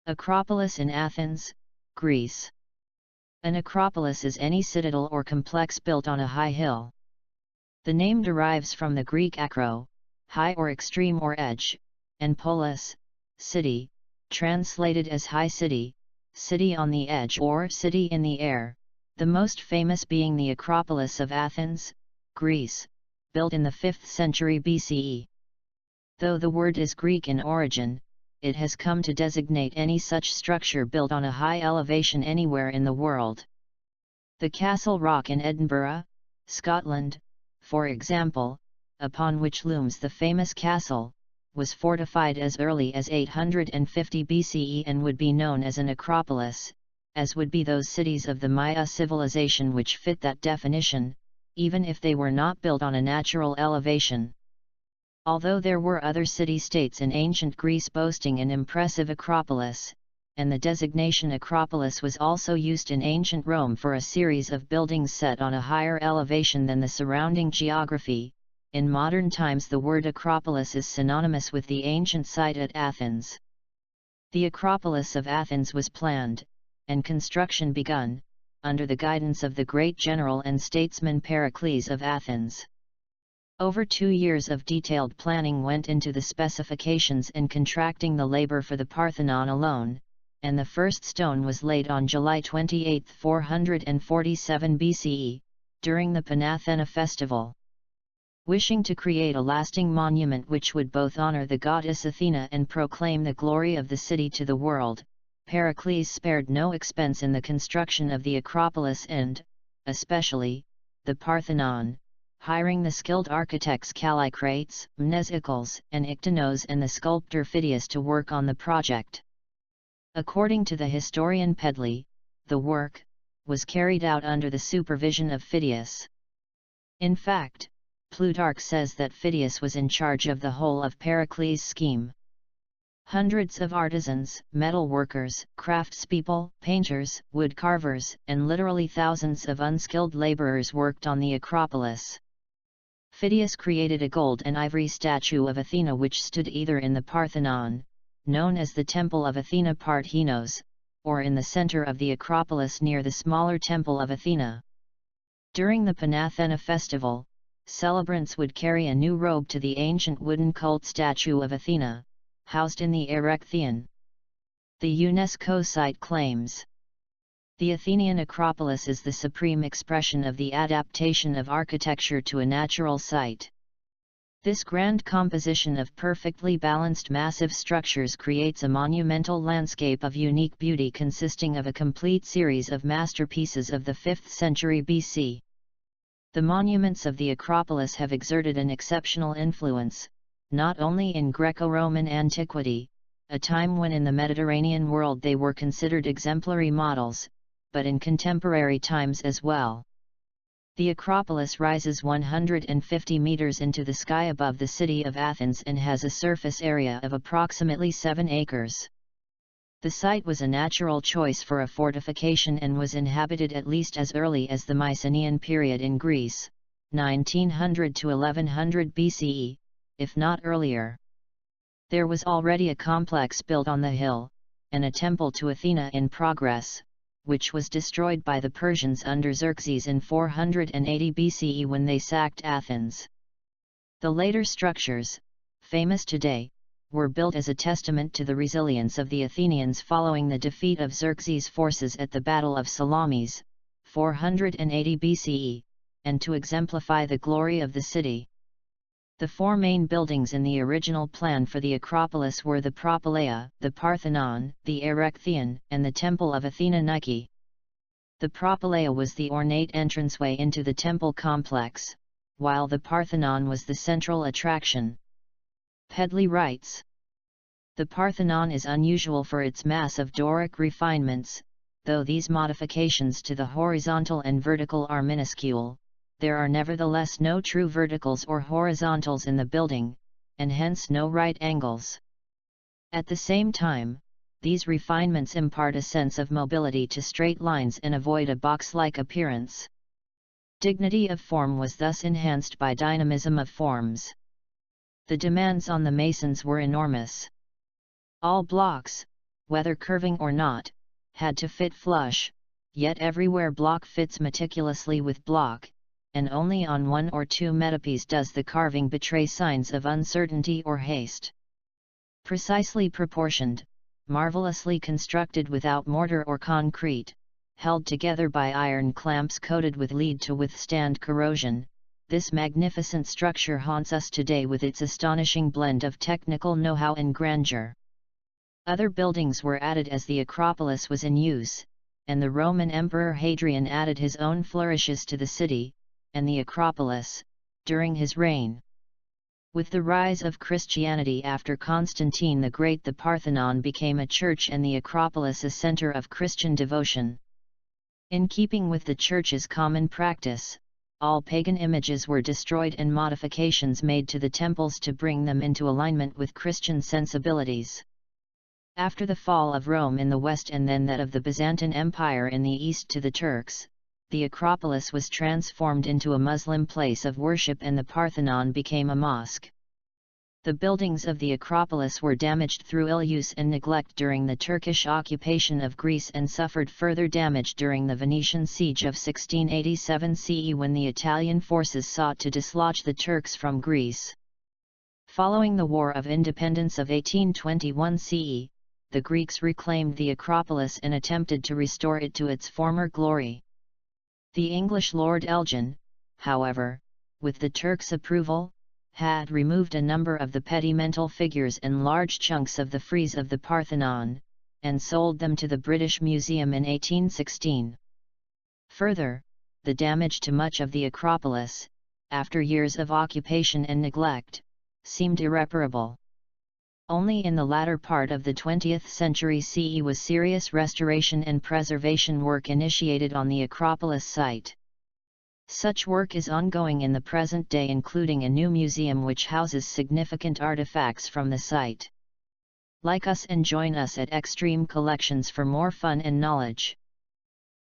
Acropolis in Athens, Greece. An acropolis is any citadel or complex built on a high hill. The name derives from the Greek Akro, high or extreme or edge, and Polis, city, translated as high city, city on the edge or city in the air, the most famous being the Acropolis of Athens, Greece, built in the 5th century BCE. Though the word is Greek in origin, it has come to designate any such structure built on a high elevation anywhere in the world. The Castle Rock in Edinburgh, Scotland, for example, upon which looms the famous castle, was fortified as early as 850 BCE and would be known as an acropolis, as would be those cities of the Maya civilization which fit that definition, even if they were not built on a natural elevation. Although there were other city-states in ancient Greece boasting an impressive acropolis, and the designation Acropolis was also used in ancient Rome for a series of buildings set on a higher elevation than the surrounding geography, in modern times the word Acropolis is synonymous with the ancient site at Athens. The Acropolis of Athens was planned, and construction begun, under the guidance of the great general and statesman Pericles of Athens. Over 2 years of detailed planning went into the specifications and contracting the labor for the Parthenon alone, and the first stone was laid on July 28, 447 BCE, during the Panathena festival. Wishing to create a lasting monument which would both honor the goddess Athena and proclaim the glory of the city to the world, Pericles spared no expense in the construction of the Acropolis and, especially, the Parthenon, hiring the skilled architects Callicrates, Mnesicles, and Ictinos and the sculptor Phidias to work on the project. According to the historian Pedley, the work was carried out under the supervision of Phidias. In fact, Plutarch says that Phidias was in charge of the whole of Pericles' scheme. Hundreds of artisans, metal workers, craftspeople, painters, wood carvers, and literally thousands of unskilled laborers worked on the Acropolis. Phidias created a gold and ivory statue of Athena which stood either in the Parthenon, known as the Temple of Athena Parthenos, or in the center of the Acropolis near the smaller Temple of Athena. During the Panathena festival, celebrants would carry a new robe to the ancient wooden cult statue of Athena, housed in the Erechtheion. The UNESCO site claims the Athenian Acropolis is the supreme expression of the adaptation of architecture to a natural site. This grand composition of perfectly balanced massive structures creates a monumental landscape of unique beauty consisting of a complete series of masterpieces of the 5th century BC. The monuments of the Acropolis have exerted an exceptional influence, not only in Greco-Roman antiquity, a time when in the Mediterranean world they were considered exemplary models, but in contemporary times as well. The Acropolis rises 150 meters into the sky above the city of Athens and has a surface area of approximately 7 acres. The site was a natural choice for a fortification and was inhabited at least as early as the Mycenaean period in Greece, 1900 to 1100 BCE, if not earlier. There was already a complex built on the hill, and a temple to Athena in progress, which was destroyed by the Persians under Xerxes in 480 BCE when they sacked Athens. The later structures, famous today, were built as a testament to the resilience of the Athenians following the defeat of Xerxes' forces at the Battle of Salamis, 480 BCE, and to exemplify the glory of the city. The 4 main buildings in the original plan for the Acropolis were the Propylaea, the Parthenon, the Erechtheion, and the Temple of Athena Nike. The Propylaea was the ornate entranceway into the temple complex, while the Parthenon was the central attraction. Pedley writes, "The Parthenon is unusual for its mass of Doric refinements, though these modifications to the horizontal and vertical are minuscule. There are nevertheless no true verticals or horizontals in the building, and hence no right angles. At the same time, these refinements impart a sense of mobility to straight lines and avoid a box-like appearance. Dignity of form was thus enhanced by dynamism of forms. The demands on the masons were enormous. All blocks, whether curving or not, had to fit flush, yet everywhere block fits meticulously with block, and only on one or two metopes does the carving betray signs of uncertainty or haste. Precisely proportioned, marvelously constructed without mortar or concrete, held together by iron clamps coated with lead to withstand corrosion, this magnificent structure haunts us today with its astonishing blend of technical know-how and grandeur. Other buildings were added as the Acropolis was in use, and the Roman Emperor Hadrian added his own flourishes to the city, and the Acropolis, during his reign. With the rise of Christianity after Constantine the Great, the Parthenon became a church and the Acropolis a center of Christian devotion. In keeping with the church's common practice, all pagan images were destroyed and modifications made to the temples to bring them into alignment with Christian sensibilities. After the fall of Rome in the west and then that of the Byzantine Empire in the east to the Turks, the Acropolis was transformed into a Muslim place of worship and the Parthenon became a mosque. The buildings of the Acropolis were damaged through ill use and neglect during the Turkish occupation of Greece and suffered further damage during the Venetian siege of 1687 CE when the Italian forces sought to dislodge the Turks from Greece. Following the War of Independence of 1821 CE, the Greeks reclaimed the Acropolis and attempted to restore it to its former glory. The English Lord Elgin, however, with the Turks' approval, had removed a number of the pedimental figures and large chunks of the frieze of the Parthenon, and sold them to the British Museum in 1816. Further, the damage to much of the Acropolis, after years of occupation and neglect, seemed irreparable. Only in the latter part of the 20th century CE was serious restoration and preservation work initiated on the Acropolis site. Such work is ongoing in the present day, including a new museum which houses significant artifacts from the site. Like us and join us at Extreme Collections for more fun and knowledge.